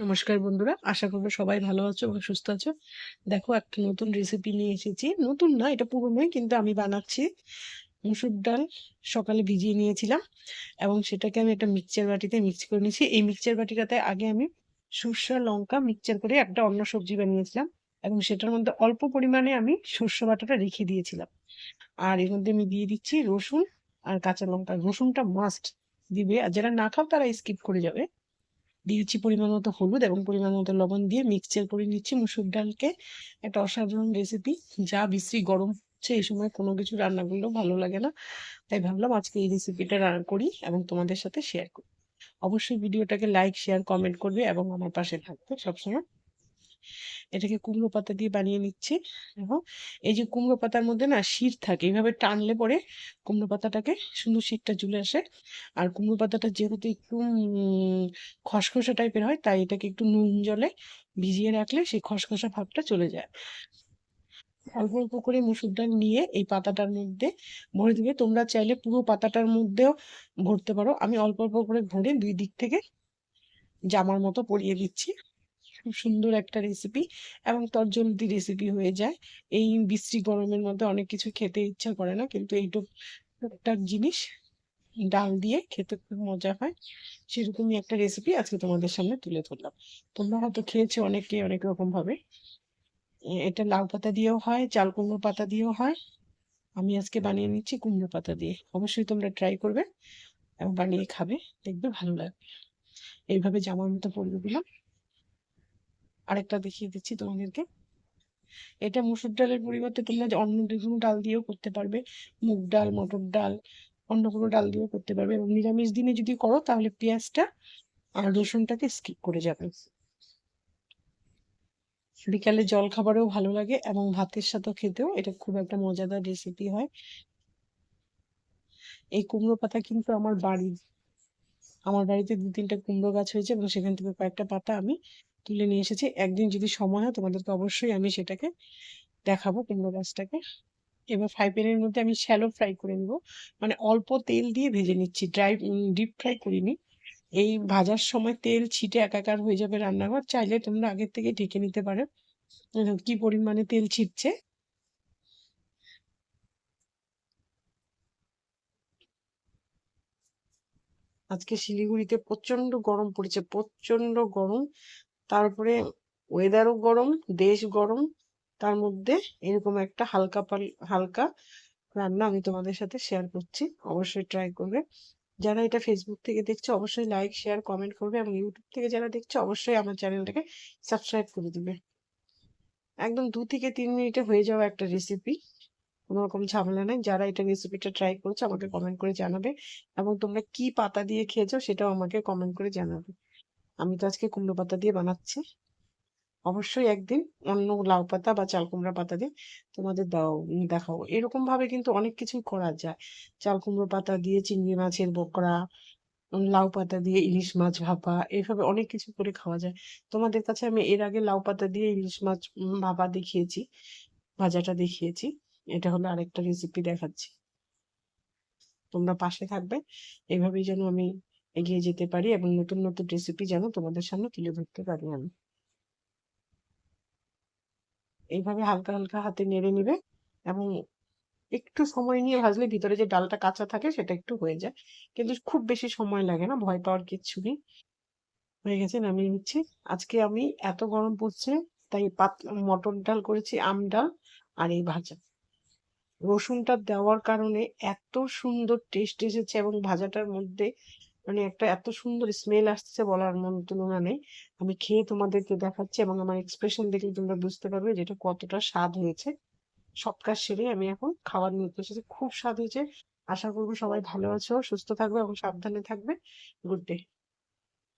নমস্কার বন্ধুরা, আশা করবো সবাই ভালো আছো এবং সুস্থ আছো। দেখো, একটা নতুন রেসিপি নিয়ে এসেছি। নতুন না, এটা পুরনোই, কিন্তু আমি বানাচ্ছি। মুসুর ডাল সকালে ভিজিয়ে নিয়েছিলাম এবং সেটাকে আমি একটা মিক্সচার বাটিতে মিক্স করে নিয়েছি। এই মিক্সচার বাটিটাতে আগে আমি সর্ষে লঙ্কা মিক্সচার করে একটা অন্য সবজি বানিয়েছিলাম এবং সেটার মধ্যে অল্প পরিমাণে আমি সর্ষে বাটাটা রেখে দিয়েছিলাম। আর এর মধ্যে আমি দিয়ে দিচ্ছি রসুন আর কাঁচা লঙ্কা। রসুনটা মাস্ট দিবে, আর যারা না খাও তারা স্কিপ করে যাবে। দিয়েছি পরিমাণ মতো হলুদ এবং পরিমাণ মতো লবণ দিয়ে মিক্সচার করে নিচ্ছি মুসুর ডালকে। একটা অসাধারণ রেসিপি। যা বিশ্রী গরম হচ্ছে, এই সময় কোনো কিছু রান্না করলেও ভালো লাগে না, তাই ভাবলাম আজকে এই রেসিপিটা রান্না করি এবং তোমাদের সাথে শেয়ার করি। অবশ্যই ভিডিওটাকে লাইক, শেয়ার, কমেন্ট করবে এবং আমার পাশে থাকবে সবসময়। এটাকে কুমড়ো পাতা দিয়ে বানিয়ে নিচ্ছি। দেখো, এই যে কুমড়ো পাতার মধ্যে না শির থাকে, এইভাবে টানলে পরে কুমড়ো পাতাটাকে সুন্দর শিরটা চলে আসে। আর কুমড়ো পাতাটা যেহেতু একটু খসখসে টাইপের হয়, তাই এটাকে একটু নুন জলে ভিজিয়ে রাখলে সেই খসখসা ভাবটা চলে যায়। অল্প অল্প করে মুসুর ডাল নিয়ে এই পাতাটার মধ্যে ভরে দিবে। তোমরা চাইলে পুরো পাতাটার মধ্যেও ভরতে পারো। আমি অল্প অল্প করে ভরে দুই দিক থেকে জামার মতো পরিয়ে দিচ্ছি। খুব সুন্দর একটা রেসিপি এবং তরজলদি রেসিপি হয়ে যায়। এই বিশ্রী গরমের মধ্যে অনেক কিছু খেতে ইচ্ছা করে না, কিন্তু এইটুক টুকটাক জিনিস ডাল দিয়ে খেতে খুব মজা হয়। সেরকমই একটা রেসিপি আজকে তোমাদের সামনে তুলে ধরলাম। তোমরা হয়তো খেয়েছো অনেকে অনেক রকম ভাবে। এটা লাউ পাতা দিয়েও হয়, চাল কুমড়ো পাতা দিয়েও হয়। আমি আজকে বানিয়ে নিচ্ছি কুমড়ো পাতা দিয়ে। অবশ্যই তোমরা ট্রাই করবে এবং বানিয়ে খাবে, দেখবে ভালো লাগবে। এইভাবে জামার মতো পরিয়ে দিলাম। আরেকটা দেখিয়ে দিচ্ছি তোমাদেরকে। এটা মুসুর ডালের পরিবর্তে তোমরা যে অন্য যে কোনো ডাল দিয়েও করতে পারবে। মুগ ডাল, মটর ডাল, অন্য কোনো ডাল দিয়েও করতে পারবে। এবং নিরামিষ দিনে যদি করো তাহলে পেঁয়াজটা আর রসুনটাকে স্কিপ করে যাবে। বিকালে জল খাবারেও ভালো লাগে এবং ভাতের সাথেও খেতেও এটা খুব একটা মজাদার রেসিপি হয়। এই কুমড়ো পাতা কিন্তু আমার বাড়িতে 2-3টা কুমড়ো গাছ হয়েছে এবং সেখান থেকে কয়েকটা পাতা আমি তুলে নিয়ে এসেছি। একদিন যদি সময় হয় তোমাদেরকে অবশ্যই আমি সেটাকে দেখাবো, কুমড়ো গাছটাকে। এবার ফ্রাই প্যানের মধ্যে আমি শ্যালো ফ্রাই করে নিব, মানে অল্প তেল দিয়ে ভেজে নিচ্ছি, ডিপ ফ্রাই করিনি। এই ভাজার সময় তেল ছিটে একাকার হয়ে যাবে রান্নাঘর। চাইলে তোমরা আগের থেকে ঢেকে নিতে পারো কি পরিমাণে তেল ছিটছে। আজকে শিলিগুড়িতে প্রচন্ড গরম পড়েছে, প্রচন্ড গরম। তারপরে ওয়েদারও গরম, দেশ গরম। তার মধ্যে এরকম একটা হালকা রান্না আমি তোমাদের সাথে শেয়ার করছি। অবশ্যই ট্রাই করবে। যারা এটা ফেসবুক থেকে দেখছো অবশ্যই লাইক, শেয়ার, কমেন্ট করবে এবং ইউটিউব থেকে যারা দেখছো অবশ্যই আমার চ্যানেলটাকে সাবস্ক্রাইব করে দিবে। একদম 2 থেকে 3 মিনিটে হয়ে যাওয়া একটা রেসিপি, কোনো রকম ঝামেলা নেই। যারা এটা রেসিপিটা ট্রাই করেছো আমাকে কমেন্ট করে জানাবে এবং তোমরা কি পাতা দিয়ে খেয়েছো সেটাও আমাকে কমেন্ট করে জানাবে। আমি তো আজকে কুমড়ো পাতা দিয়ে বানাচ্ছি। অবশ্যই একদিন অন্য লাউ পাতা বা চাল কুমড়া পাতা দিয়ে তোমাদের দেখাবো। এরকম ভাবে কিন্তু অনেক কিছুই করা যায়। চাল কুমড়ো পাতা দিয়ে চিংড়ি মাছের বকরা, লাউ পাতা দিয়ে ইলিশ মাছ ভাপা, এইভাবে অনেক কিছু করে খাওয়া যায়। তোমাদের কাছে আমি এর আগে লাউ পাতা দিয়ে ইলিশ মাছ ভাপা দেখিয়েছি, ভাজাটা দেখিয়েছি। এটা হলো আরেকটা রেসিপি দেখাচ্ছি। তোমরা পাশে থাকবে, এইভাবেই যেন আমি এগিয়ে যেতে পারি এবং নতুন নতুন রেসিপি যেন তোমাদের সামনে তুলে ধরতে পারি আমি। এইভাবে হালকা হালকা হাতে নেড়ে নিবে এবং একটু সময় নিয়ে ভাজলে ভিতরে যে ডালটা কাঁচা থাকে সেটা একটু হয়ে যায়, কিন্তু খুব বেশি সময় লাগে না, ভয় পাওয়ার কিচ্ছু নেই। হয়ে গেছে, নামিয়ে নিচ্ছি। আজকে আমি এত গরম পড়ছে তাই মটর ডাল করেছি, আম ডাল আর এই ভাজা। রসুনটা দেওয়ার কারণে এত সুন্দর টেস্ট এসেছে এবং ভাজাটার মধ্যে মানে একটা এত সুন্দর স্মেল আসছে, বলার মন তুলনা নেই। আমি খেয়ে তোমাদেরকে দেখাচ্ছি এবং আমার এক্সপ্রেশন দেখলে তোমরা বুঝতে পারবে যেটা কতটা স্বাদ হয়েছে। সব কাজ সেরে আমি এখন খাবার নিতে এসেছি। খুব স্বাদ হয়েছে। আশা করবো সবাই ভালো আছো, সুস্থ থাকবে এবং সাবধানে থাকবে। Good day.